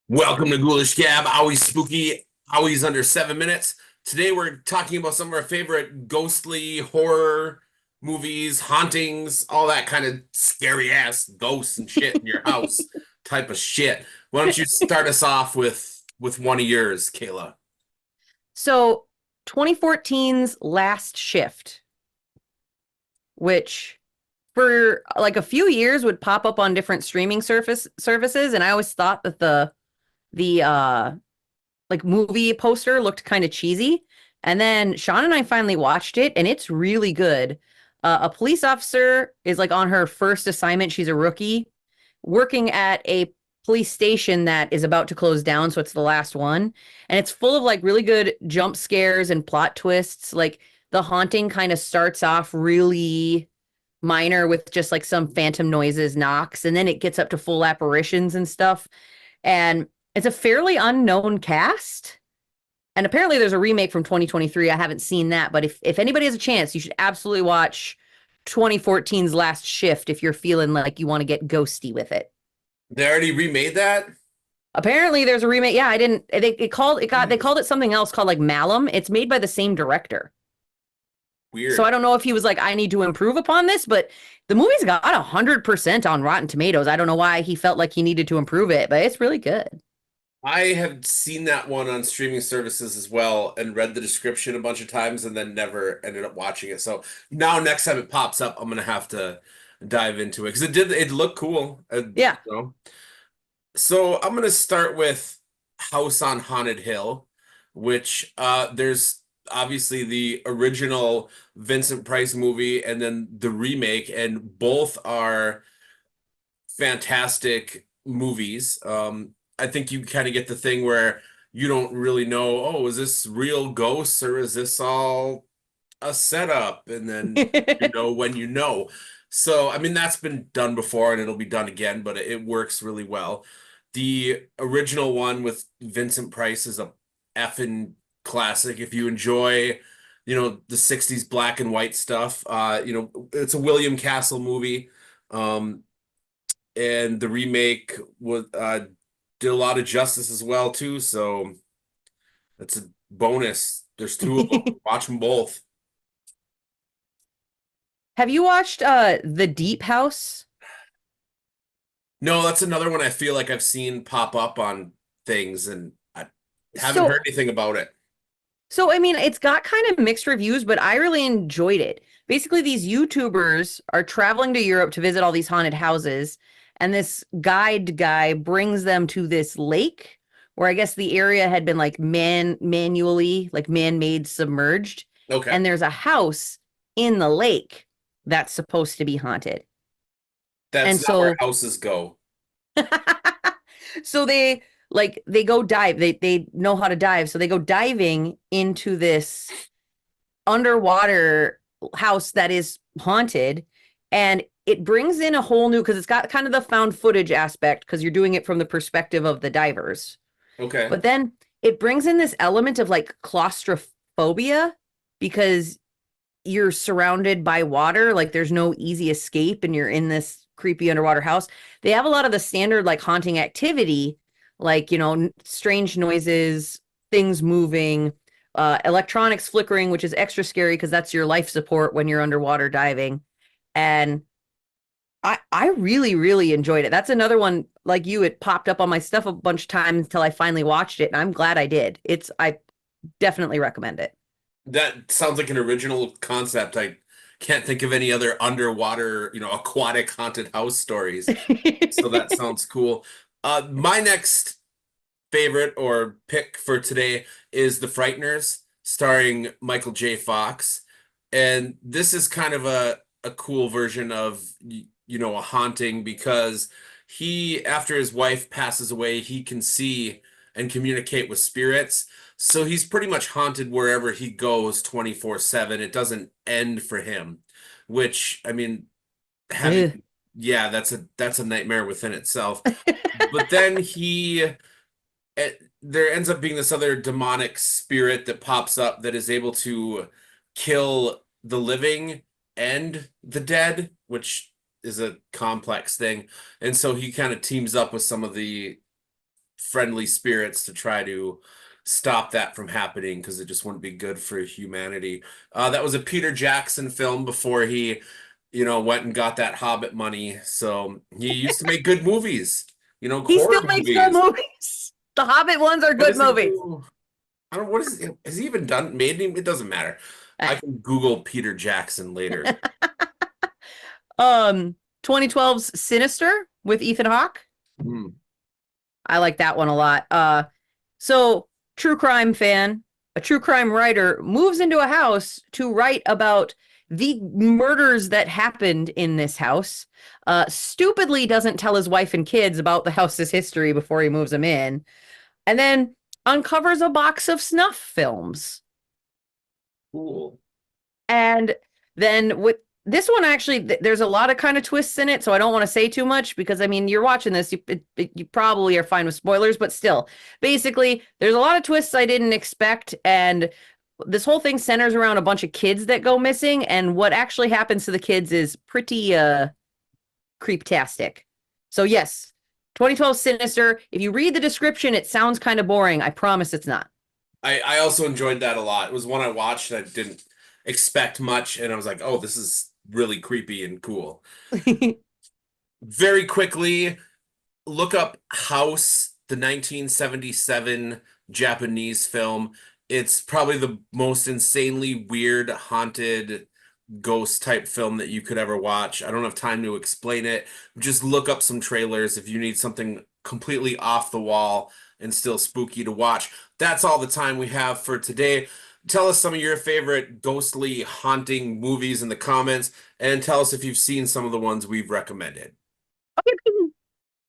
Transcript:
Welcome to Ghoulish Gab, always spooky, always under 7 minutes. Today we're talking about some of our favorite ghostly horror movies, hauntings, all that kind of scary ass ghosts and shit in your house type of shit. Why don't you start us off with one of yours, Kayla? So 2014's Last Shift, which for like a few years would pop up on different streaming services, and I always thought that the like movie poster looked kind of cheesy. And then Sean and I finally watched it, and it's really good. A police officer is like on her first assignment. She's a rookie working at a police station that is about to close down, so it's the last one. And it's full of like really good jump scares and plot twists. Like the haunting kind of starts off really minor with just like some phantom noises, knocks, and then it gets up to full apparitions and stuff. And it's a fairly unknown cast. And apparently there's a remake from 2023. I haven't seen that, but if anybody has a chance, you should absolutely watch 2014's Last Shift if you're feeling like you want to get ghosty with it. They already remade that? Apparently there's a remake. Yeah, I didn't they Jeez, called it something else called like Malum. It's made by the same director. So I weird. don't know if he was like, I need to improve upon this, but the movie's got 100% on Rotten Tomatoes. I don't know why he felt like he needed to improve it, but it's really good. I have seen that one on streaming services as well and read the description a bunch of times and then never ended up watching it. So now next time it pops up, I'm gonna have to dive into it because it looked cool. Yeah. You know. So I'm gonna start with House on Haunted Hill, which there's obviously the original Vincent Price movie and then the remake, and both are fantastic movies. I think you kind of get the thing where you don't really know, oh, is this real ghosts or is this all a setup? And then you know when you know. So, I mean, that's been done before and it'll be done again, but it works really well. The original one with Vincent Price is a effing classic. If you enjoy, the 60s black and white stuff, it's a William Castle movie. Um, and the remake was did a lot of justice as well too. So that's a bonus. There's two of them. Watch them both. Have you watched The Deep House? No, that's another one I feel like I've seen pop up on things, and I haven't heard So anything about it. I mean, it's got kind of mixed reviews, but I really enjoyed it. Basically, these YouTubers are traveling to Europe to visit all these haunted houses, and this guide guy brings them to this lake where I guess the area had been like manually, like man-made submerged, Okay, and there's a house in the lake that's supposed to be haunted. that's And not where so houses go. so they go dive. They know how to dive, so they go diving into this underwater house that is haunted, and it brings in a whole new because it's got kind of the found footage aspect because you're doing it from the perspective of the divers, Okay, but then it brings in this element of like claustrophobia because you're surrounded by water, like there's no easy escape and you're in this creepy underwater house. They have a lot of the standard like haunting activity, like strange noises, things moving, electronics flickering, which is extra scary because that's your life support when you're underwater diving. And I really really enjoyed it. That's another one like you. It popped up on my stuff a bunch of times until I finally watched it, and I'm glad I did. I definitely recommend it. that sounds like an original concept. I can't think of any other underwater, aquatic haunted house stories. So that sounds cool. My next favorite or pick for today is The Frighteners, starring Michael J. Fox. And this is kind of a cool version of, a haunting because after his wife passes away, he can see and communicate with spirits. So he's pretty much haunted wherever he goes 24/7. It doesn't end for him, which, I mean, Ugh. having, yeah, that's a nightmare within itself. But then there ends up being this other demonic spirit that pops up that is able to kill the living and the dead, which is a complex thing. And so he kind of teams up with some of the friendly spirits to try to stop that from happening because it just wouldn't be good for humanity. That was a Peter Jackson film before he, went and got that Hobbit money. So he used to make good movies, He horror still makes good movies. movies. The Hobbit ones are What good does he movies. do? I don't. What has he even done? Made him? It doesn't matter. I Eh. can Google Peter Jackson later. 2012's Sinister with Ethan Hawke. Hmm. I like that one a lot. So true crime fan, a true crime writer moves into a house to write about the murders that happened in this house. Stupidly doesn't tell his wife and kids about the house's history before he moves them in, and then uncovers a box of snuff films. Cool. And then with this one, actually, there's a lot of kind of twists in it. So I don't want to say too much because, I mean, you're watching this, you probably are fine with spoilers, but still, basically, there's a lot of twists I didn't expect. And this whole thing centers around a bunch of kids that go missing. And what actually happens to the kids is pretty creeptastic. So, yes, 2012 Sinister. If you read the description, it sounds kind of boring. I promise it's not. I also enjoyed that a lot. It was one I watched. I didn't expect much, and I was like, "Oh, this is really creepy and cool." Very quickly, look up House, the 1977 Japanese film. It's probably the most insanely weird, haunted ghost type film that you could ever watch. I don't have time to explain it. Just look up some trailers if you need something completely off the wall and still spooky to watch. That's all the time we have for today. Tell us some of your favorite ghostly haunting movies in the comments and tell us if you've seen some of the ones we've recommended.